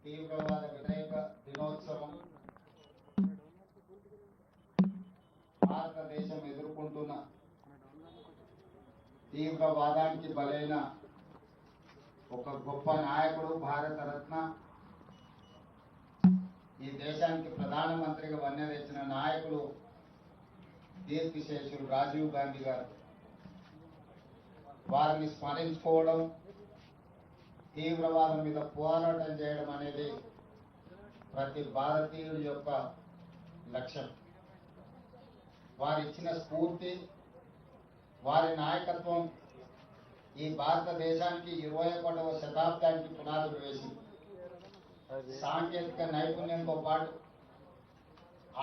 తీవ్రవాద వ్యతిరేక దినోత్సవం భారతదేశం ఎదుర్కొంటున్న తీవ్రవాదానికి బలైన ఒక గొప్ప నాయకుడు, భారత రత్న, ఈ దేశానికి ప్రధానమంత్రిగా వన్నె తెచ్చిన నాయకుడు కీర్తిశేషులు రాజీవ్ గాంధీ గారు. వారిని స్మరించుకోవడం, తీవ్రవాదం మీద పోరాటం చేయడం అనేది ప్రతి భారతీయుడి యొక్క లక్ష్యం. వారిచ్చిన స్ఫూర్తి, వారి నాయకత్వం ఈ భారతదేశానికి 21వ శతాబ్దానికి పునాదులు వేసింది. సాంకేతిక నైపుణ్యంతో పాటు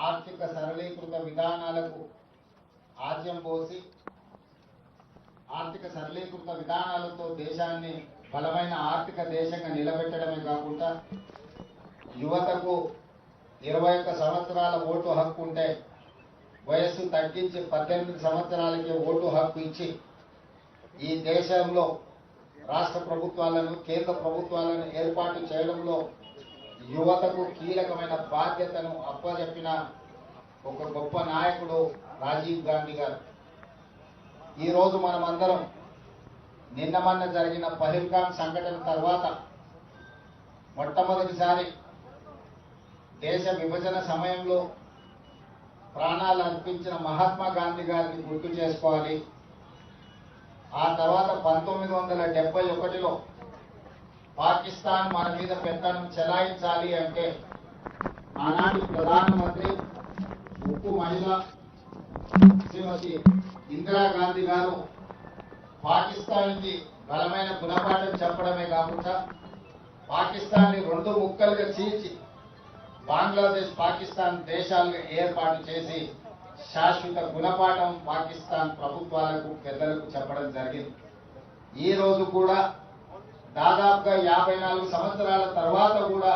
ఆర్థిక సరళీకృత విధానాలకు ఆద్యం పోసి ఆర్థిక సరళీకృత విధానాలతో దేశాన్ని బలమైన ఆర్థిక దేశంగా నిలబెట్టడమే కాకుండా యువతకు 21 సంవత్సరాల ఓటు హక్కు ఉంటే వయస్సు తగ్గించి 18 సంవత్సరాలకి ఓటు హక్కు ఇచ్చి ఈ దేశంలో రాష్ట్ర ప్రభుత్వాలను, కేంద్ర ప్రభుత్వాలను ఏర్పాటు చేయడంలో యువతకు కీలకమైన బాధ్యతను అప్పచెప్పిన ఒక గొప్ప నాయకుడు రాజీవ్ గాంధీ గారు. ఈరోజు మనమందరం నిన్న మొన్న జరిగిన పహల్గాం సంఘటన తర్వాత మొట్టమొదటిసారి దేశ విభజన సమయంలో ప్రాణాలు అర్పించిన మహాత్మా గాంధీ గారిని గుర్తు చేసుకోవాలి. ఆ తర్వాత 1971లో పాకిస్తాన్ మన మీద పెత్తనం చెలాయించాలి అంటే ఆనాటి ప్రధానమంత్రి, ఉక్కు మహిళ శ్రీమతి ఇందిరాగాంధీ గారు పాకిస్తాన్కి బలమైన గుణపాఠం చెప్పడమే కాకుండా పాకిస్తాన్ని 2 ముక్కలుగా చీల్చి బంగ్లాదేశ్, పాకిస్తాన్ దేశాలను ఏర్పాటు చేసి శాశ్వత గుణపాఠం పాకిస్తాన్ ప్రభుత్వాలకు, పెద్దలకు చెప్పడం జరిగింది. ఈ రోజు కూడా దాదాపుగా 54 సంవత్సరాల తర్వాత కూడా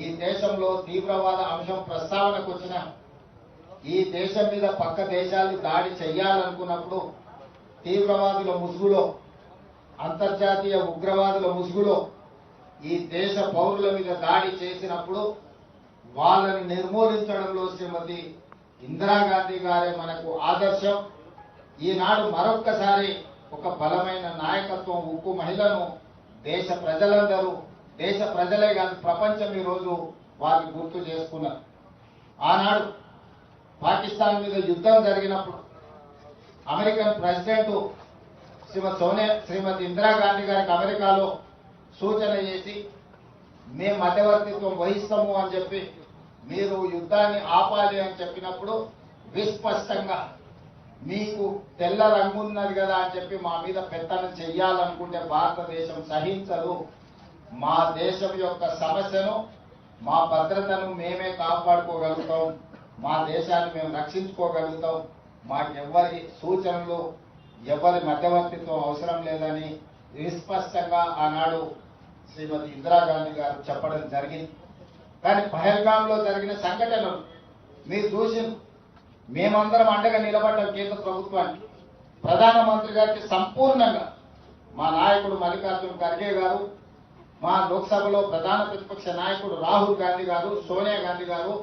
ఈ దేశంలో తీవ్రవాద అంశం ప్రస్తావనకు వచ్చిన, ఈ దేశం మీద పక్క దేశాలు దాడి చెయ్యాలనుకున్నప్పుడు తీవ్రవాదుల ముసుగులో, అంతర్జాతీయ ఉగ్రవాదుల ముసుగులో ఈ దేశ పౌరుల మీద దాడి చేసినప్పుడు వాళ్ళని నిర్మూలించడంలో శ్రీమతి ఇందిరాగాంధీ గారే మనకు ఆదర్శం. ఈనాడు మరొక్కసారి ఒక బలమైన నాయకత్వం, ఉక్కు మహిళను దేశ ప్రజలందరూ, దేశ ప్రజలే కాదు ప్రపంచం ఈరోజు వారిని గుర్తు చేసుకున్నారు. ఆనాడు పాకిస్తాన్ మీద యుద్ధం జరిగినప్పుడు అమెరికన్ ప్రెసిడెంట్ శ్రీమతి ఇందిరాగాంధీ గారికి అమెరికాలో సూచన చేసి మేము మధ్యవర్తిత్వం వహిస్తాము అని చెప్పి, మీరు యుద్ధాన్ని ఆపాలి అని చెప్పినప్పుడు విస్పష్టంగా మీకు తెల్ల రంగు ఉన్నది కదా అని చెప్పి మా మీద పెత్తనం చెయ్యాలనుకుంటే భారతదేశం సహించదు, మా దేశం యొక్క సమస్యను, మా భద్రతను మేమే కాపాడుకోగలుగుతాం, మా దేశాన్ని మేము రక్షించుకోగలుగుతాం, మాకెవ్వరి సూచనలు, ఎవరి మధ్యవర్తిత్వం అవసరం లేదని విస్పష్టంగా ఆనాడు శ్రీమతి ఇందిరాగాంధీ గారు చెప్పడం జరిగింది. కానీ పహల్గాంలో జరిగిన సంఘటనలు మీరు చూసి మేమందరం అండగా నిలబడ్డాం. కేంద్ర ప్రభుత్వానికి, ప్రధానమంత్రి గారికి సంపూర్ణంగా మా నాయకుడు మల్లికార్జున ఖర్గే గారు, మా లోక్సభలో ప్రధాన ప్రతిపక్ష నాయకుడు రాహుల్ గాంధీ గారు, సోనియా గాంధీ గారు,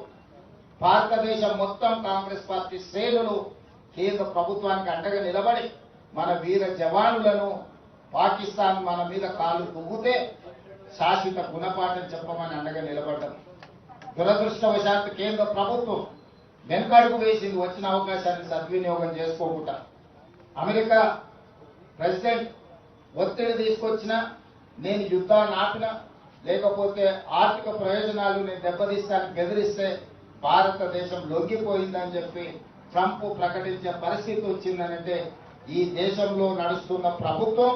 భారతదేశం మొత్తం కాంగ్రెస్ పార్టీ శ్రేణులు కేంద్ర ప్రభుత్వానికి అండగా నిలబడి మన వీర జవానులను, పాకిస్తాన్ మన మీద కాలు దువ్వుతే శాశ్వత గుణపాఠం చెప్పమని అండగా నిలబడ్డాం. దురదృష్టవశాత్తు కేంద్ర ప్రభుత్వం వెనుకడుగు వేసింది, వచ్చిన అవకాశాన్ని సద్వినియోగం చేసుకోకుండా. అమెరికా ప్రెసిడెంట్ ఒత్తిడి తీసుకొచ్చిన, నేను యుద్ధాన్ని ఆపిన, లేకపోతే ఆర్థిక ప్రయోజనాలు నేను దెబ్బతీస్తానికి బెదిరిస్తే భారతదేశం లొంగిపోయిందని చెప్పి ట్రంప్ ప్రకటించే పరిస్థితి వచ్చిందనంటే ఈ దేశంలో నడుస్తున్న ప్రభుత్వం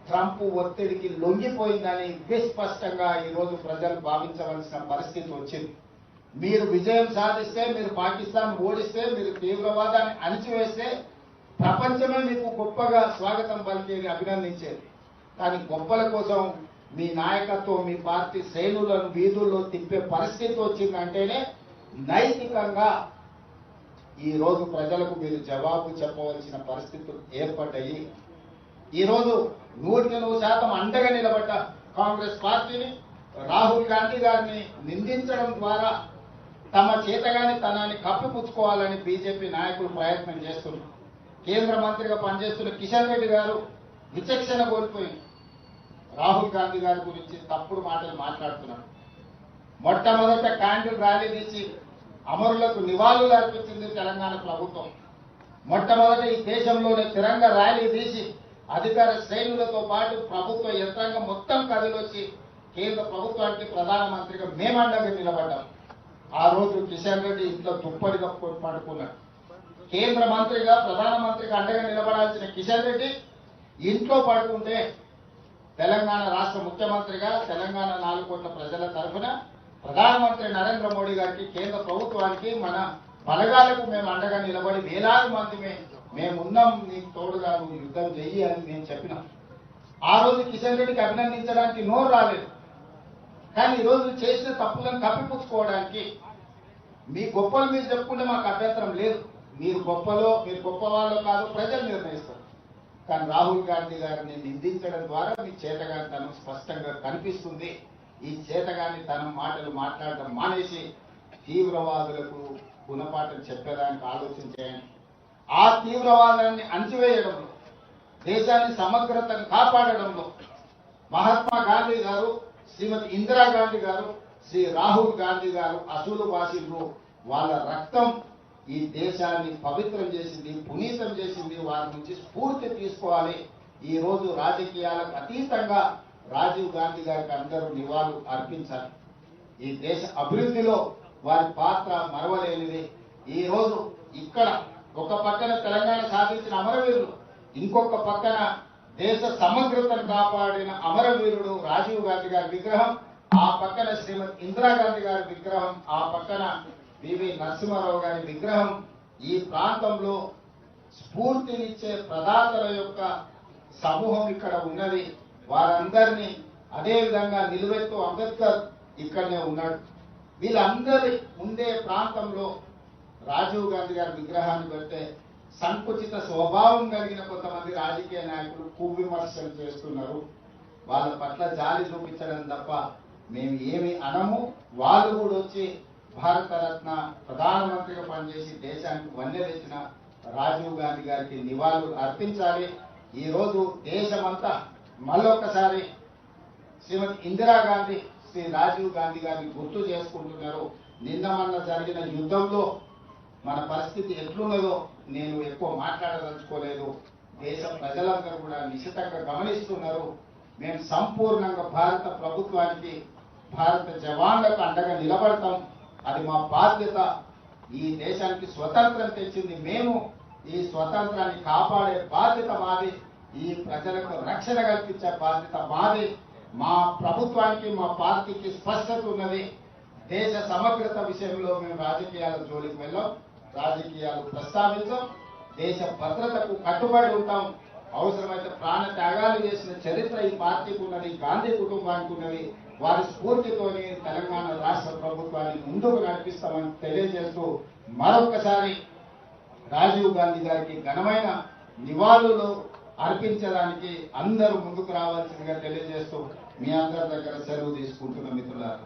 ట్రంప్ ఒత్తిడికి లొంగిపోయిందని విస్పష్టంగా ఈరోజు ప్రజలు భావించవలసిన పరిస్థితి వచ్చింది. మీరు విజయం సాధిస్తే, మీరు పాకిస్తాన్ ఓడిస్తే, మీరు తీవ్రవాదాన్ని అణిచివేస్తే ప్రపంచమే మీకు గొప్పగా స్వాగతం పలికేది, అభినందించేది. కానీ గొప్పల కోసం మీ నాయకత్వం, మీ పార్టీ శ్రేణులను వీధుల్లో తిప్పే పరిస్థితి వచ్చిందంటేనే నైతికంగా ఈ రోజు ప్రజలకు మీరు జవాబు చెప్పవలసిన పరిస్థితులు ఏర్పడ్డాయి. ఈరోజు 100% అండగా నిలబడ్డ కాంగ్రెస్ పార్టీని రాహుల్ గాంధీ గారిని నిందించడం ద్వారా తమ చేతగాని తనాన్ని కప్పిపుచ్చుకోవాలని బీజేపీ నాయకులు ప్రయత్నం చేస్తున్నారు. కేంద్ర మంత్రిగా పనిచేస్తున్న కిషన్ రెడ్డి గారు విచక్షణ కోల్పోయి రాహుల్ గాంధీ గారి గురించి తప్పుడు మాటలు మాట్లాడుతున్నారు. మొట్టమొదట క్యాండిల్ ర్యాలీ తీసి అమరులకు నివాళులు అర్పించింది తెలంగాణ ప్రభుత్వం. మొట్టమొదట ఈ దేశంలోనే తిరంగ ర్యాలీ తీసి అధికార శ్రేణులతో పాటు ప్రభుత్వ యంత్రాంగం మొత్తం కదిలొచ్చి కేంద్ర ప్రభుత్వానికి ప్రధానమంత్రిగా మేమండగా నిలబడ్డాం. ఆ రోజు కిషన్ రెడ్డి ఇంట్లో దుప్పటి కప్పుకొని పడుకున్నాడు. కేంద్ర మంత్రిగా ప్రధానమంత్రిగా అండగా నిలబడాల్సిన కిషన్ రెడ్డి ఇంట్లో పడుకుంటే తెలంగాణ రాష్ట్ర ముఖ్యమంత్రిగా తెలంగాణ 4 కోట్ల ప్రజల తరఫున ప్రధానమంత్రి నరేంద్ర మోడీ గారికి కేంద్ర ప్రభుత్వానికి మన బలగాలకు మేము అండగా నిలబడి వేలాది మంది మేమున్నాం, నీకు తోడుగా నువ్వు యుద్ధం చెయ్యి అని మేము చెప్పినాం. ఆ రోజు కిషన్ రెడ్డికి అభినందించడానికి నోరు రాలేదు. కానీ ఈరోజు చేసిన తప్పులను కప్పిపుచ్చుకోవడానికి మీ గొప్పలు మీరు చెప్పుకుంటే మాకు అభ్యంతరం లేదు. మీరు గొప్పవాళ్ళో కాదు ప్రజలు నిర్ణయిస్తారు. కానీ రాహుల్ గాంధీ గారిని నిందించడం ద్వారా మీ చేతగానితనం స్పష్టంగా కనిపిస్తుంది. ఈ చేతగానితనం మాటలు మాట్లాడడం మానేసి తీవ్రవాదులకు గుణపాఠం చెప్పేదానికి ఆలోచించేయండి. ఆ తీవ్రవాదాన్ని అణచివేయడంలో, దేశాన్ని సమగ్రతను కాపాడడంలో మహాత్మా గాంధీ గారు, శ్రీమతి ఇందిరాగాంధీ గారు, శ్రీ రాహుల్ గాంధీ గారు అసూలు వాసిలు. వాళ్ళ రక్తం ఈ దేశాన్ని పవిత్రం చేసింది, పునీతం చేసింది. వారి నుంచి స్ఫూర్తి తీసుకోవాలి. ఈ రోజు రాజకీయాలకు అతీతంగా రాజీవ్ గాంధీ గారికి అందరూ నివాళులు అర్పించాలి. ఈ దేశ అభివృద్ధిలో వారి పాత్ర మరవలేనిది. ఈ రోజు ఇక్కడ ఒక పక్కన తెలంగాణ సాధించిన అమరవీరులు, ఇంకొక పక్కన దేశ సమగ్రతను కాపాడిన అమరవీరుడు రాజీవ్ గాంధీ గారి విగ్రహం, ఆ పక్కన శ్రీమతి ఇందిరాగాంధీ గారి విగ్రహం, ఆ పక్కన పివి నరసింహారావు గారి విగ్రహం. ఈ ప్రాంతంలో స్ఫూర్తినిచ్చే ప్రదాతల యొక్క సమూహం ఇక్కడ ఉన్నది. వారందరినీ అదే విధంగా నిలువెత్తు అంబేద్కర్ ఇక్కడనే ఉన్నాడు. వీళ్ళందరి ఉండే ప్రాంతంలో రాజీవ్ గాంధీ గారి విగ్రహాన్ని పెడితే సంకుచిత స్వభావం కలిగిన కొంతమంది రాజకీయ నాయకులు విమర్శలు చేస్తున్నారు. వాళ్ళ పట్ల జాలి చూపించడం తప్ప మేము ఏమి అనము. వాళ్ళు కూడా వచ్చి భారతరత్న ప్రధానమంత్రిగా పనిచేసి దేశానికి వన్నె తెచ్చిన రాజీవ్ గాంధీ గారికి నివాళులు అర్పించాలి. ఈ రోజు దేశమంతా మళ్ళొక్కసారి శ్రీమతి ఇందిరాగాంధీ, శ్రీ రాజీవ్ గాంధీ గారిని గుర్తు చేసుకుంటున్నారు. నిన్న మొన్న జరిగిన యుద్ధంలో మన పరిస్థితి ఎట్లున్నదో నేను ఎక్కువ మాట్లాడదలుచుకోలేదు. దేశ ప్రజలందరూ కూడా నిశితంగా గమనిస్తున్నారు. మేము సంపూర్ణంగా భారత ప్రభుత్వానికి, భారత జవాన్లకు అండగా నిలబడతాం. అది మా బాధ్యత. ఈ దేశానికి స్వతంత్రం తెచ్చింది మేము. ఈ స్వతంత్రాన్ని కాపాడే బాధ్యత మాది. ఈ ప్రజలకు రక్షణ కల్పించే బాధ్యత మాది. మా ప్రభుత్వానికి, మా పార్టీకి స్పష్టత ఉన్నది. దేశ సమగ్రత విషయంలో మేము రాజకీయాల జోలికి వెళ్ళాం, రాజకీయాలు ప్రస్తావించాం. దేశ భద్రతకు కట్టుబడి ఉంటాం. అవసరమైతే ప్రాణ త్యాగాలు చేసిన చరిత్ర ఈ పార్టీకి ఉన్నది, గాంధీ కుటుంబానికి ఉన్నది. వారి స్ఫూర్తితోని తెలంగాణ రాష్ట్ర ప్రభుత్వాన్ని ముందుకు నడిపిస్తామని తెలియజేస్తూ మరొకసారి రాజీవ్ గాంధీ గారికి ఘనమైన నివాళులు అర్పించడానికి అందరూ ముందుకు రావాల్సిందిగా తెలియజేస్తూ మీ అందరి దగ్గర సెలవు తీసుకుంటున్న మిత్రులారా.